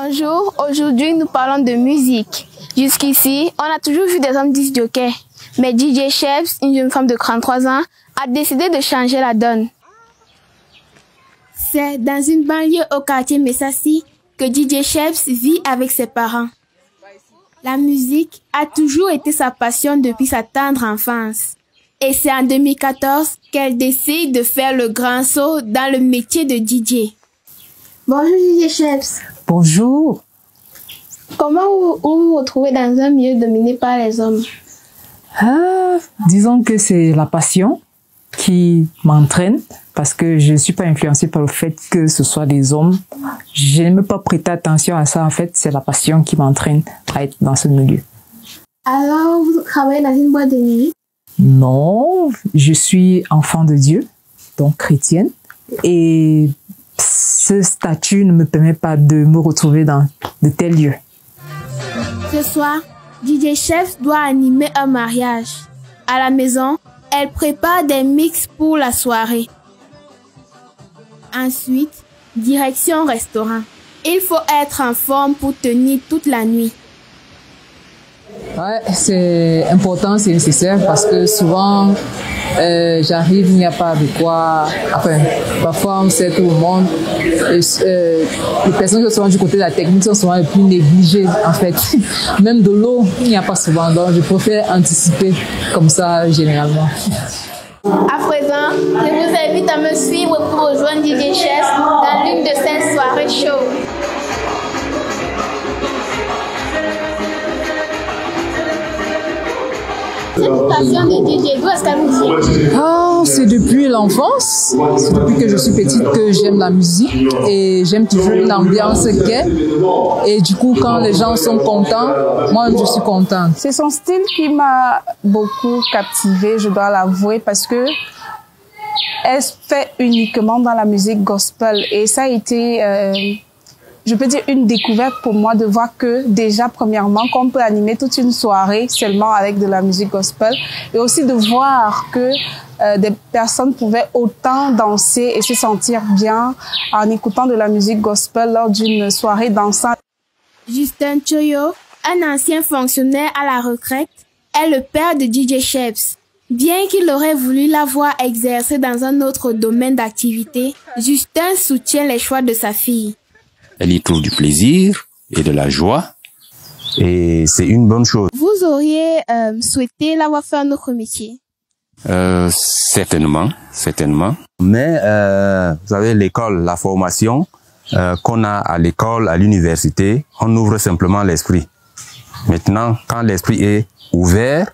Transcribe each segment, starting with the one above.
Bonjour, aujourd'hui nous parlons de musique. Jusqu'ici, on a toujours vu des hommes disc-jockeys. Mais DJ Sheps, une jeune femme de 33 ans, a décidé de changer la donne. C'est dans une banlieue au quartier Messassi que DJ Sheps vit avec ses parents. La musique a toujours été sa passion depuis sa tendre enfance. Et c'est en 2014 qu'elle décide de faire le grand saut dans le métier de DJ. Bonjour DJ Sheps. Bonjour. Comment vous vous retrouvez dans un milieu dominé par les hommes? Disons que c'est la passion qui m'entraîne parce que je ne suis pas influencée par le fait que ce soit des hommes. Je n'aime pas prêter attention à ça. En fait, c'est la passion qui m'entraîne à être dans ce milieu. Alors, vous travaillez dans une boîte de nuit? Non, je suis enfant de Dieu, donc chrétienne. Et ce statut ne me permet pas de me retrouver dans de tels lieux. Ce soir, DJ Sheps doit animer un mariage. À la maison, elle prépare des mix pour la soirée. Ensuite, direction restaurant. Il faut être en forme pour tenir toute la nuit. Ouais, c'est important, c'est nécessaire parce que souvent j'arrive, il n'y a pas de quoi. Enfin, parfois on sait tout le monde. Les personnes qui sont du côté de la technique sont souvent les plus négligées en fait. Même de l'eau, il n'y a pas souvent. Donc je préfère anticiper comme ça généralement. À présent, je vous invite à me suivre pour rejoindre DJ Sheps dans l'une de ses soirées show. Cette passion de DJ, d'où est-ce qu'elle vous vient? C'est depuis l'enfance. C'est depuis que je suis petite que j'aime la musique et j'aime toujours une ambiance gaie. Et du coup, quand les gens sont contents, moi, je suis contente. C'est son style qui m'a beaucoup captivée, je dois l'avouer, parce que elle se fait uniquement dans la musique gospel. Et ça a été... je peux dire une découverte pour moi de voir que déjà, premièrement, qu'on peut animer toute une soirée seulement avec de la musique gospel et aussi de voir que des personnes pouvaient autant danser et se sentir bien en écoutant de la musique gospel lors d'une soirée dansante. Justin Choyo, un ancien fonctionnaire à la retraite, est le père de DJ Sheps. Bien qu'il aurait voulu la voir exercer dans un autre domaine d'activité, Justin soutient les choix de sa fille. Elle y trouve du plaisir et de la joie. Et c'est une bonne chose. Vous auriez souhaité l'avoir fait un autre métier? Certainement. Mais vous savez, l'école, la formation qu'on a à l'école, à l'université, on ouvre simplement l'esprit. Maintenant, quand l'esprit est ouvert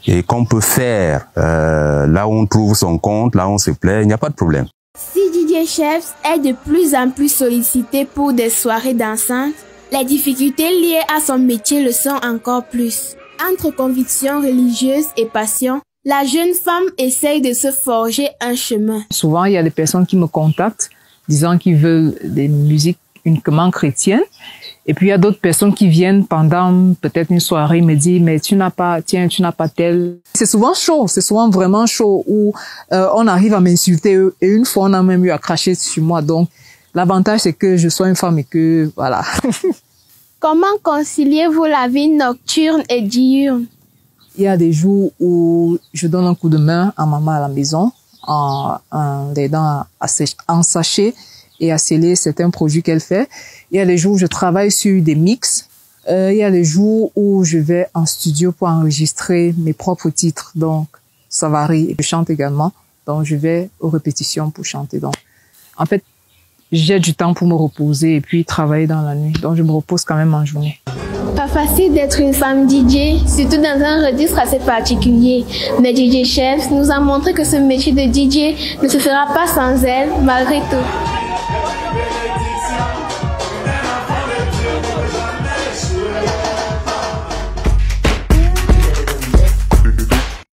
et qu'on peut faire là où on trouve son compte, là où on se plaît, il n'y a pas de problème. Si DJ Sheps est de plus en plus sollicité pour des soirées dansantes, les difficultés liées à son métier le sont encore plus. Entre convictions religieuses et passion, la jeune femme essaye de se forger un chemin. Souvent, il y a des personnes qui me contactent disant qu'ils veulent des musiques uniquement chrétiennes. Et puis, il y a d'autres personnes qui viennent pendant peut-être une soirée me disent, mais tu n'as pas tel. C'est souvent chaud, c'est souvent vraiment chaud où on arrive à m'insulter et une fois, on a même eu à cracher sur moi. Donc, l'avantage, c'est que je sois une femme et que, voilà. Comment conciliez-vous la vie nocturne et diurne? Il y a des jours où je donne un coup de main à maman à la maison en l'aidant en sachet et à sceller certains produits qu'elle fait. Il y a les jours où je travaille sur des mix. Il y a les jours où je vais en studio pour enregistrer mes propres titres. Donc, ça varie. Je chante également. Donc, je vais aux répétitions pour chanter. Donc, en fait, j'ai du temps pour me reposer et puis travailler dans la nuit. Donc, je me repose quand même en journée. Pas facile d'être une femme DJ, surtout dans un registre assez particulier. Mais DJ Sheps nous a montré que ce métier de DJ ne se fera pas sans elle, malgré tout.